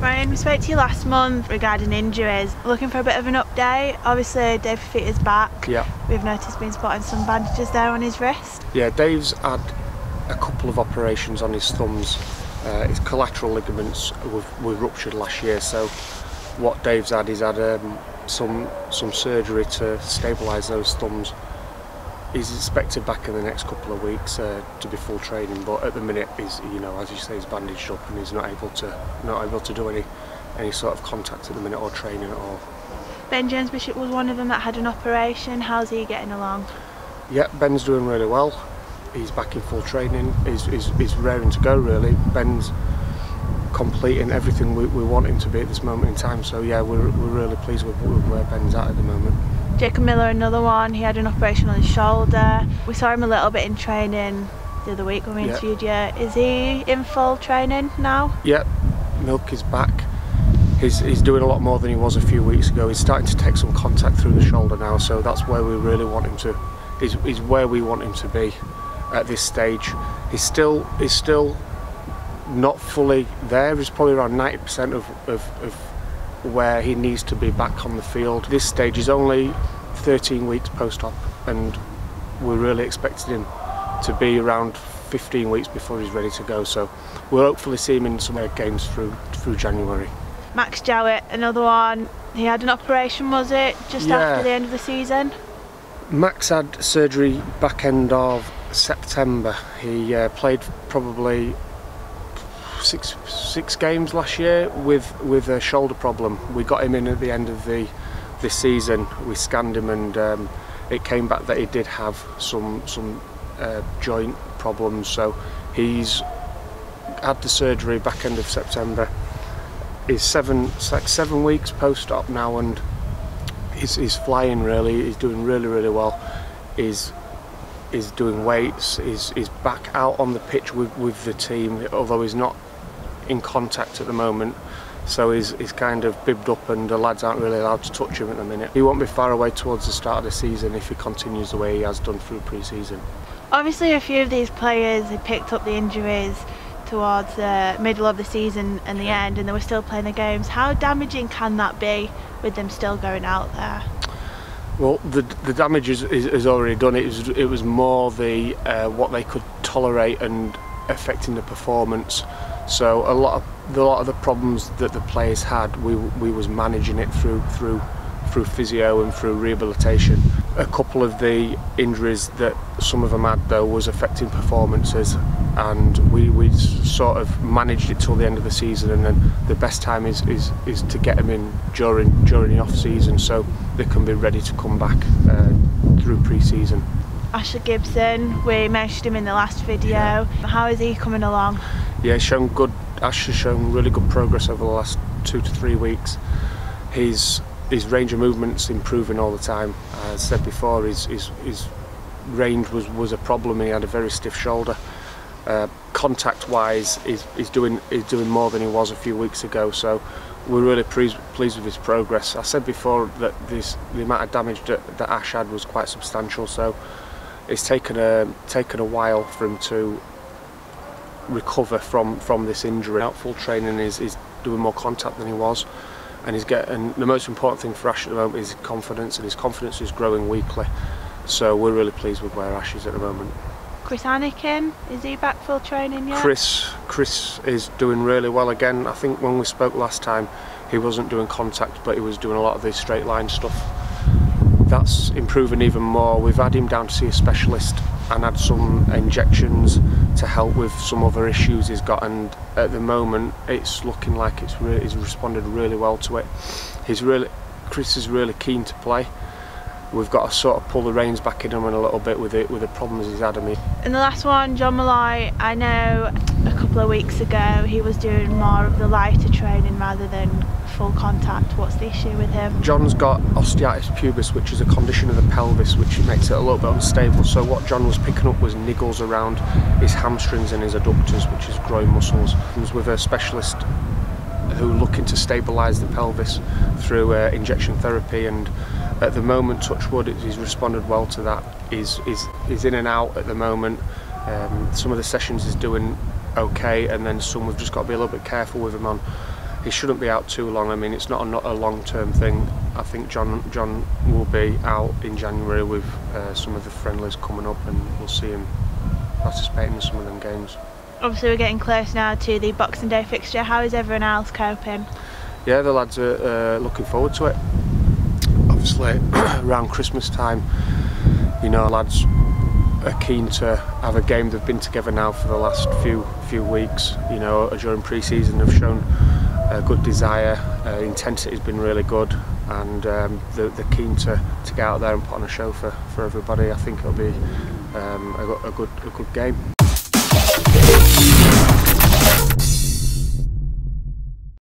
Ryan, we spoke to you last month regarding injuries. Looking for a bit of an update. Obviously, Dave is back. Yeah. We've noticed been spotting some bandages there on his wrist. Yeah, Dave's had a couple of operations on his thumbs. His collateral ligaments were ruptured last year, so what Dave's had, he's had some surgery to stabilise those thumbs. He's expected back in the next couple of weeks to be full training, but at the minute he's, you know, as you say, he's bandaged up and he's not able to do any sort of contact at the minute or training at all. Ben Jones Bishop was one of them that had an operation. How's he getting along? Yeah, Ben's doing really well. He's back in full training. He's raring to go really. Ben's completing everything we want him to be at this moment in time. So yeah, we're really pleased with where Ben's at the moment. Jacob Miller, another one, he had an operation on his shoulder. We saw him a little bit in training the other week when we interviewed you. Is he in full training now? Yeah, Milk is back. He's doing a lot more than he was a few weeks ago. He's starting to take some contact through the shoulder now, so that's where we really want him to, is where we want him to be at this stage. He's still not fully there. He's probably around 90% of where he needs to be back on the field. This stage is only 13 weeks post-op, and we're really expecting him to be around 15 weeks before he's ready to go, so we'll hopefully see him in some games through January. Max Jarrett, another one, he had an operation, was it, just after the end of the season? Max had surgery back end of September. He played probably six games last year with a shoulder problem. We got him in at the end of this season. We scanned him and it came back that he did have some joint problems, so he's had the surgery back end of September. He's 7 weeks post-op now, and he's flying really. He's doing really well. He's doing weights. He's back out on the pitch with the team, although he's not in contact at the moment, so he's kind of bibbed up and the lads aren't really allowed to touch him at the minute. He won't be far away towards the start of the season if he continues the way he has done through pre-season. Obviously a few of these players had picked up the injuries towards the middle of the season and the end, and they were still playing the games. How damaging can that be with them still going out there? Well, the damage is already done. It was more the what they could tolerate and affecting the performance. So a lot of the problems that the players had, we was managing it through physio and through rehabilitation. A couple of the injuries that some of them had though was affecting performances, and we sort of managed it till the end of the season, and then the best time is to get them in during the off season so they can be ready to come back through pre-season. Ashley Gibson, we mentioned him in the last video. Yeah. How is he coming along? Yeah, Ash has shown really good progress over the last 2 to 3 weeks. His range of movement's improving all the time. As I said before, his range was a problem. He had a very stiff shoulder. Contact-wise, he's doing more than he was a few weeks ago. So we're really pleased with his progress. I said before that the amount of damage that Ash had was quite substantial. So it's taken a while for him to recover from this injury. Out full training is doing more contact than he was, and the most important thing for Ash at the moment is confidence, and his confidence is growing weekly. So we're really pleased with where Ash is at the moment. Chris Anakin, is he back full training yet? Chris is doing really well again. I think when we spoke last time he wasn't doing contact, but he was doing a lot of the straight line stuff. That's improving even more. We've had him down to see a specialist and had some injections to help with some other issues he's got, and at the moment it's looking like he's responded really well to it. Chris is really keen to play. We've got to sort of pull the reins back in him a little bit with the problems he's had. And the last one, John Malloy, I know a couple of weeks ago he was doing more of the lighter training rather than full contact. What's the issue with him? John's got osteitis pubis, which is a condition of the pelvis which makes it a little bit unstable. So what John was picking up was niggles around his hamstrings and his adductors, which is groin muscles. He was with a specialist who looking to stabilise the pelvis through injection therapy, and at the moment, touch wood, he's responded well to that. He's in and out at the moment. Some of the sessions he's doing okay, and then some we've just got to be a little bit careful with him on. he shouldn't be out too long. I mean, it's not a long-term thing. I think John will be out in January with some of the friendlies coming up, and we'll see him participating in some of them games. Obviously we're getting close now to the Boxing Day fixture. How is everyone else coping? Yeah, the lads are looking forward to it. Obviously around Christmas time, you know, lads are keen to have a game. They've been together now for the last few weeks, you know, during pre-season. Have shown a good desire, intensity has been really good, and they're keen to get out there and put on a show for everybody. I think it'll be a good game.